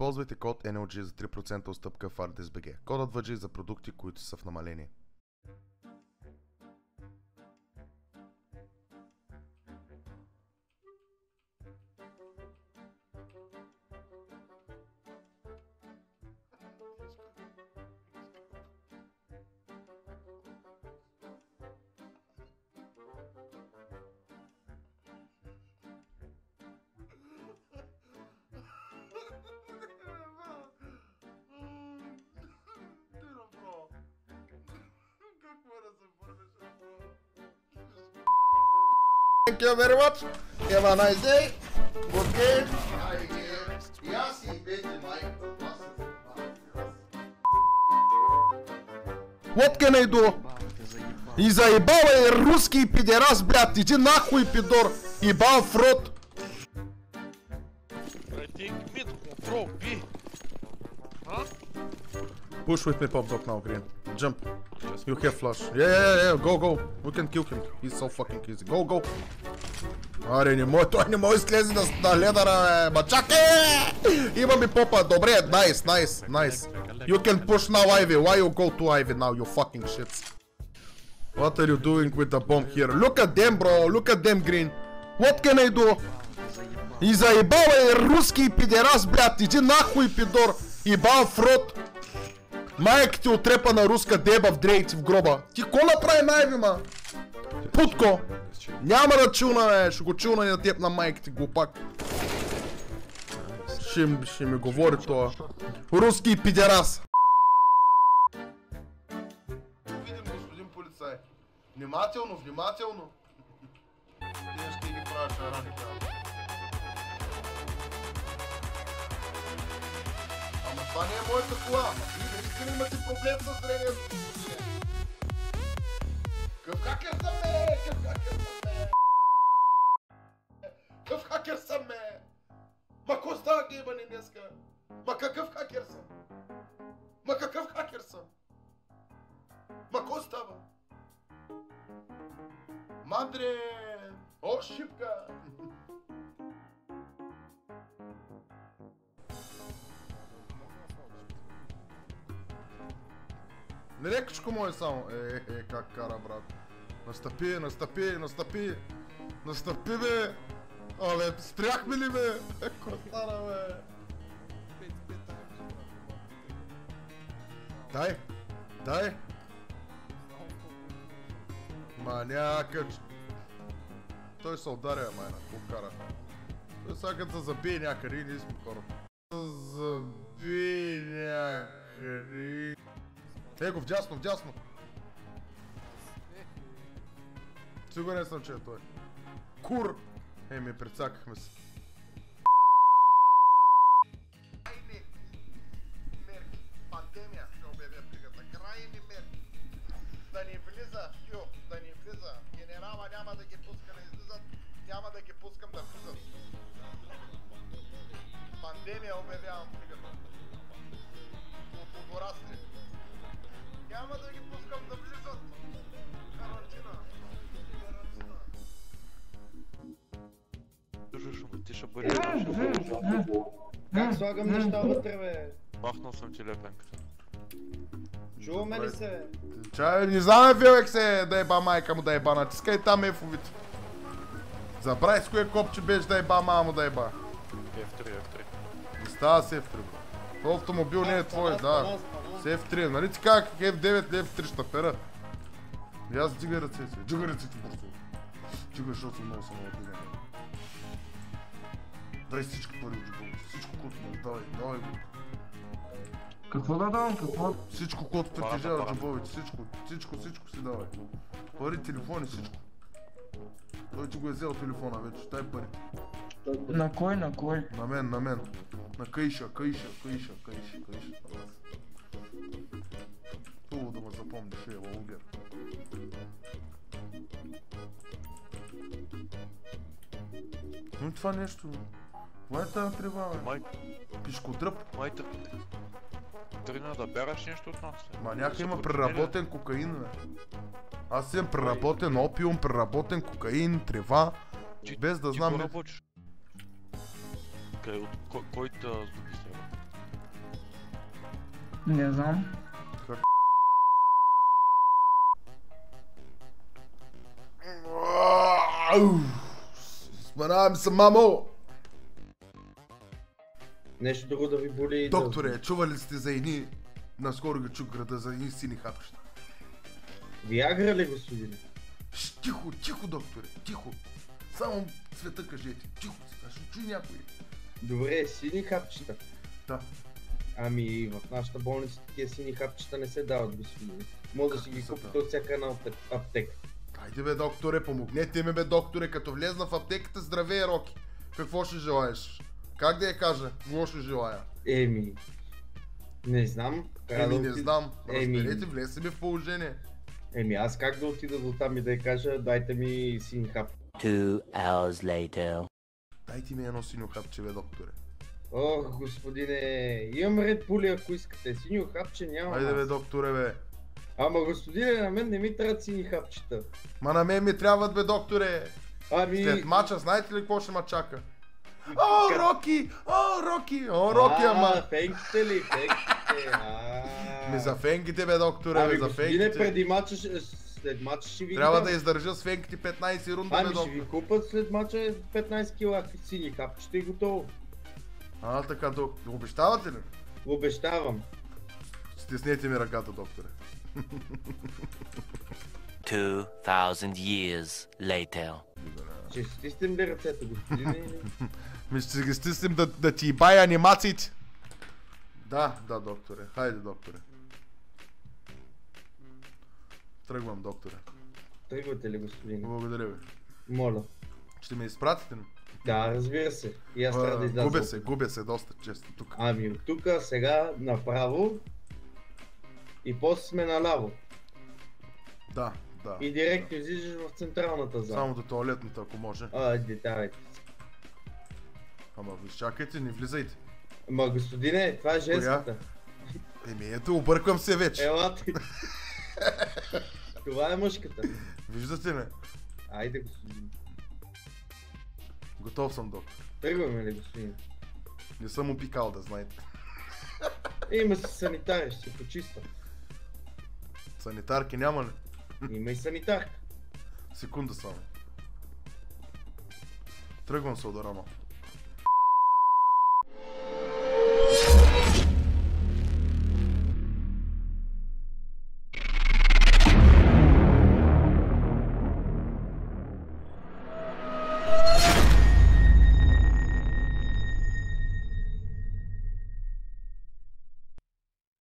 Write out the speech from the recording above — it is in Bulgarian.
Използвайте код NLG за 3% отстъпка в ArdSBG. Кодът важи за продукти, които са в намаление. Thank you very much. Have a nice day. Good game. What can I do? И заебава русский пидерас, блядь. Иди нахуй, пидор. Ебал в рот. Push with me, pop dog now, green. Jump. You have flash. Yeah. Go. We can kill him. He's so fucking easy. Go. Аре, той не може слезе на ледъра, бе. Чакай! Има ми попа. Добре, nice. You can push now, Ivy. Why you go to Ivy now, you fucking shits? What are you doing with the bomb here? Look at them, bro. Look at them, green. What can I do? И заебава русский пидерас, блядь. Иди нахуй, пидор. Ебал в рот. Майка ти отрепа на руска деба в дрейти в гроба. Ти ко направи найви, ма? Путко! Няма да чуна, бе. Ще го чуна и на теб на майка ти, глупак. Ще ми говори това. Руски пидерас. Видим, господин полицай. Внимателно. Ти ще ги правиш рани, ама това не е моята кола. Вие имате проблем с зрението. Къв хакер съм, бе! Къв хакер съм, бе! Ма ко става гейбане днеска? Ма какъв хакер съм? Ма ко става? Мандре! О, шипка! Не лекичко му е само. Как кара, брат. Настъпи, бе. Абе, спряхме ли, бе? Ко стана, бе? Дай. Манякъч. Той се ударя, майна. Ко кара? Той сега като се забие някъде и ние сме хора. Забие някъде. Его, вдясно. Сигурен съм, че е той. Кур! Ми прецакахме се. Крайни мерки. Пандемия ще обявя плигата. Крайни мерки. Да ни влиза. Генерала няма да ги пуска да излизат. Няма да ги пускам да влизат. Пандемия обявявам плигата. Порасли. Няма да ги пускам да влизат. Карантина. Ти ще бъде. Как слагам неща вътре, бе? Махнал съм ти лепенката. Чуваме ли се? Чай, не знаме, Фелек се, да еба майка му да еба. Натискай там ефовите. Забравих с кое копче беше да еба мама му да еба. F3. Не става с F3, бро. Това автомобил не е твой, да. С F3, нали ти казах F9 или F3 ще пера? И аз дигай ръцете си. Дигай ръцете бързо. Дигай, защото много съм дигай. Дай всички пари от джибовете. Всичко, което му давай го. Какво да давам? Какво? Всичко, което притежава джибовете. Всичко си давай. Пари, телефони, всичко. Той ти го е взел телефона вече, дай парите. На кой? На мен. На Каиша. Хубаво да ме запомниш, Убер. Ну това нещо. Това е тази трева, бе. Пишкодръп. Майта. Тръгна да бяраш нещо от нас. Маняка има преработен кокаин, бе. Аз имам преработен опиум, преработен кокаин, трева. Без да знам... Ти го работиш. Кой те сдоби сега? Не знам. Споменавам се, мамо! Нещо друго да ви боли. Докторе, чували сте за едни... Наскоро ги чух града за едни сини хапчета. Виагра ли, господине? Тихо, тихо, докторе, тихо. Само света кажете, тихо, сега ще чуй някой. Добре, сини хапчета. Да. Ами в нашата болница такива сини хапчета не се дават, господине. Може да си ги се купите от всяка една аптека. Хайде бе, докторе, помогнете ми бе, докторе, като влезна в аптеката, здравей, Роки. Какво ще желаеш? Как да я кажа? Какво ще желая? Еми, не знам. Не знам. Еми. Разберете, влезте ми в положение. Еми аз как да отида до там и да я кажа, дайте ми син хап. 2 hours later. Дайте ми едно синьо хапче, бе, докторе. Ох, господине, имам ред пули, ако искате. Синьо хапче няма. Хайде бе, аз. докторе, бе. Ама господине, на мен не ми трябват сини хапчета. Ма на мен ми трябват, бе, докторе. Ами... След мача, знаете ли какво ще ме чака? О, Роки! О, Роки! О, Роки, ама! Фенките ли? Фенките, Ми за фенгите, бе, докторе, Ами бе, за господине, фенгите. преди мача, след мача ще ви Трябва дам. да издържа с фенгите 15 рунда, бе, Ами ще ви доктор. купат след мача 15 кила сини хапчета и готово. А, така, доктор. Обещавате ли? Обещавам. Стиснете ми ръката, докторе. 2000 years later. Ще стиснем ли ръцете, господине? или? Ми ще ги стиснем да ти бая анимациите. Да, докторе. Хайде, докторе. Тръгвам, докторе. Тръгвате ли, господине? Благодаря ви. Моля. Ще ме изпратите ли? Да, разбира се. И аз трябва да изляза. Губя се доста често тук. Ами от тук сега направо и после сме наляво. Да. И директно излизаш в централната зала. Само до туалетната, ако може. Детайте. Ама ви чакайте, не влизайте. Ма господине, това е женската. Еми ето, обърквам се вече. Елате. Това е мъжката. Виждате ли? Айде, господин. Готов съм, доктор. Тръгваме ли, господин? Не съм опикал, да знаете. Има си санитари, ще се почиста. Санитарки няма ли? Има и санитарка. Секунда само. Тръгвам се от рано.